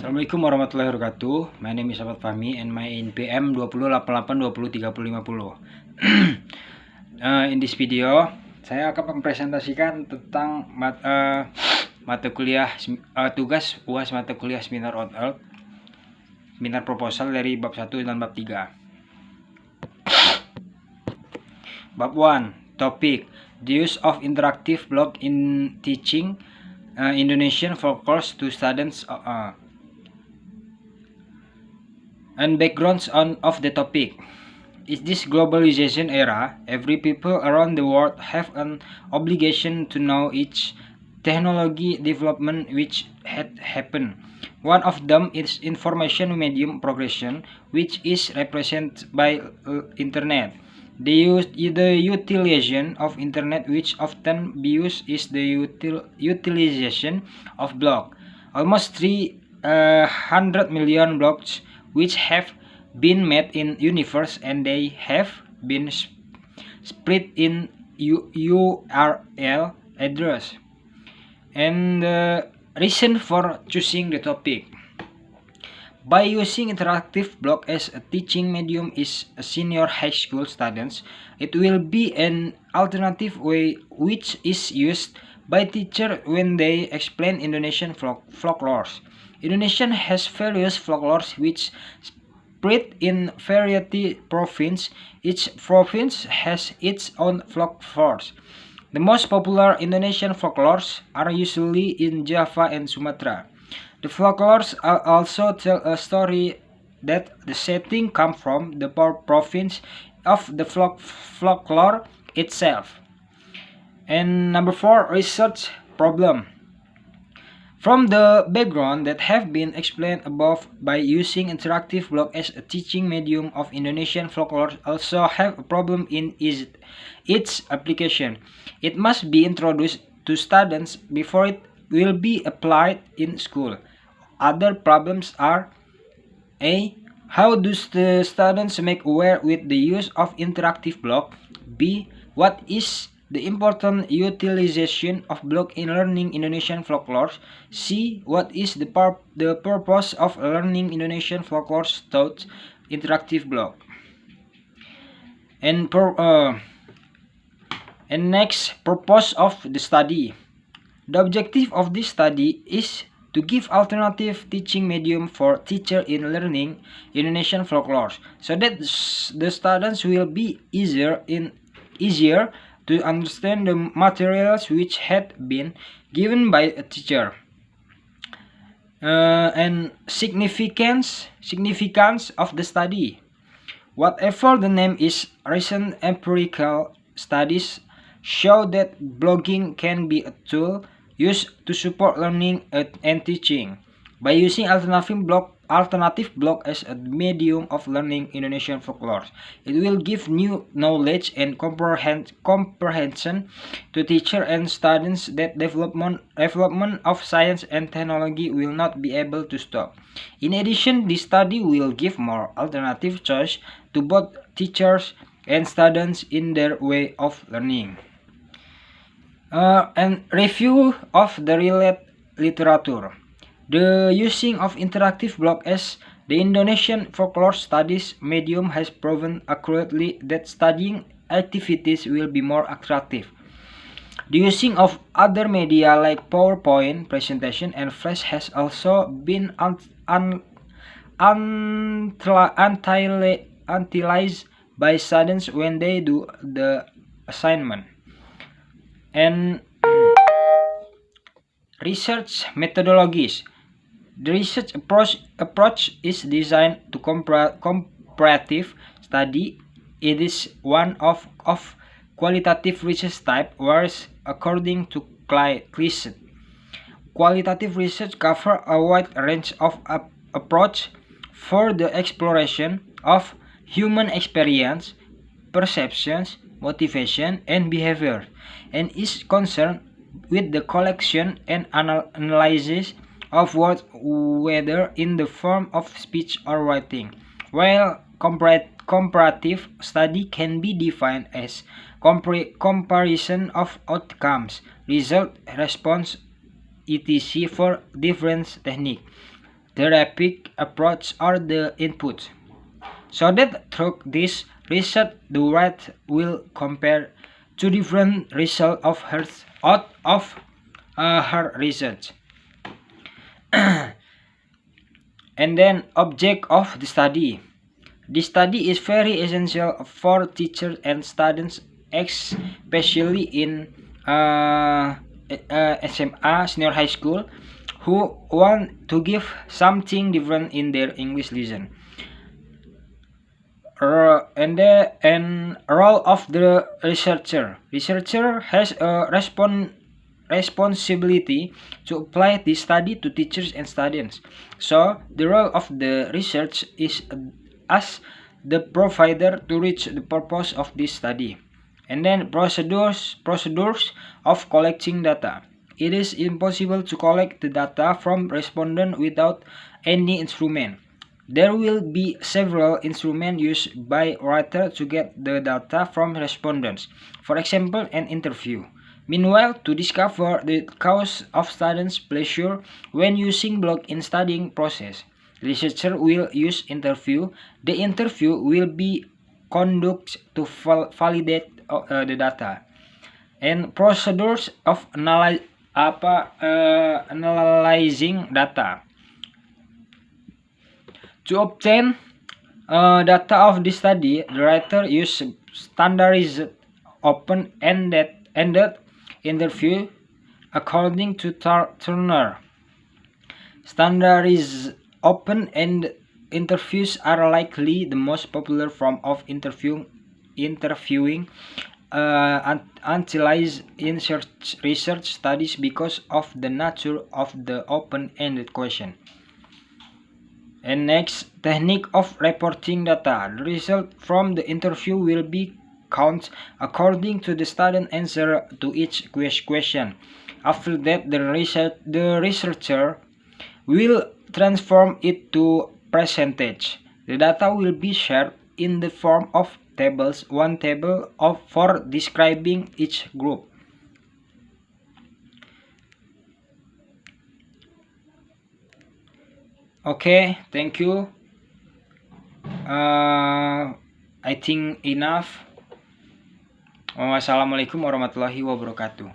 Assalamualaikum warahmatullahi wabarakatuh. My name is Ahmad Fahmi and my NPM 2088203050. In this video, saya akan mempresentasikan tentang mata kuliah tugas UAS mata kuliah seminar OUT, seminar proposal dari bab 1 dan bab 3. Bab 1, Topic: The use of interactive blog in teaching Indonesian folklore to students and backgrounds of the topic. In this globalization era, every people around the world have an obligation to know each technology development which had happened. One of them is information medium progression, which is represented by internet. The utilization of internet which often be used is the utilization of blog. Almost 300 million blogs which have been made in universe, and they have been spread in URL address. And the reason for choosing the topic: by using interactive blog as a teaching medium is a senior high school students, it will be an alternative way which is used by teachers when they explain Indonesian folklores. Indonesia has various folklores which spread in variety provinces. Each province has its own folklores. The most popular Indonesian folklores are usually in Java and Sumatra. The folklores also tell a story that the setting comes from the province of the folklore itself. And number 4, research problem. From the background that have been explained above, by using interactive blog as a teaching medium of Indonesian folklore also have a problem in its application. It must be introduced to students before it will be applied in school. Other problems are: A. How do the students make aware with the use of interactive blog? B. What is the important utilization of blog in learning Indonesian folklore? C. What is the purpose of learning Indonesian folklore through interactive blog? And next, purpose of the study. The objective of this study is to give alternative teaching medium for teacher in learning Indonesian folklore, so that the students will be easier to understand the materials which had been given by a teacher. And significance of the study. Whatever the name is, recent empirical studies show that blogging can be a tool used to support learning and teaching. By using alternative blog as a medium of learning Indonesian folklore, it will give new knowledge and comprehension to teacher and students that development of science and technology will not be able to stop. In addition, this study will give more alternative choice to both teachers and students in their way of learning. And review of the related literature. The using of interactive blog as the Indonesian folklore studies medium has proven accurately that studying activities will be more attractive. The using of other media like PowerPoint presentation and Flash has also been utilized by students when they do the assignment. And research methodologies. The research approach is designed to comparative study. It is one of qualitative research type, whereas according to Clisson, qualitative research cover a wide range of approach for the exploration of human experience, perceptions, motivation, and behavior, and is concerned with the collection and analysis of words, whether in the form of speech or writing, while comparative study can be defined as comparison of outcomes, result, response, etc. for different techniques. therapeutic approach are the input. So that through this research, the writer will compare two different results of her research. And then object of the study. This study is very essential for teachers and students, especially in SMA, senior high school, who want to give something different in their English lesson. And role of the researcher. Researcher has a responsibility to apply this study to teachers and students. So the role of the research is as the provider to reach the purpose of this study. And then procedures of collecting data. It is impossible to collect the data from respondent without any instrument. There will be several instruments used by writer to get the data from respondents. For example, an interview. Meanwhile, to discover the cause of students' pleasure when using blog in studying process, researcher will use interview. The interview will be conducted to validate the data. And procedures of analyzing data. To obtain data of this study, the writer used standardized open-ended interview according to Turner. Standardized open-ended interviews are likely the most popular form of interviewing utilized in research studies because of the nature of the open-ended question. And next, technique of reporting data. The result from the interview will be counted according to the student answer to each question. After that, the researcher will transform it to percentage. The data will be shared in the form of tables, one table for describing each group. Okay, thank you. I think enough. Wassalamualaikum warahmatullahi wabarakatuh.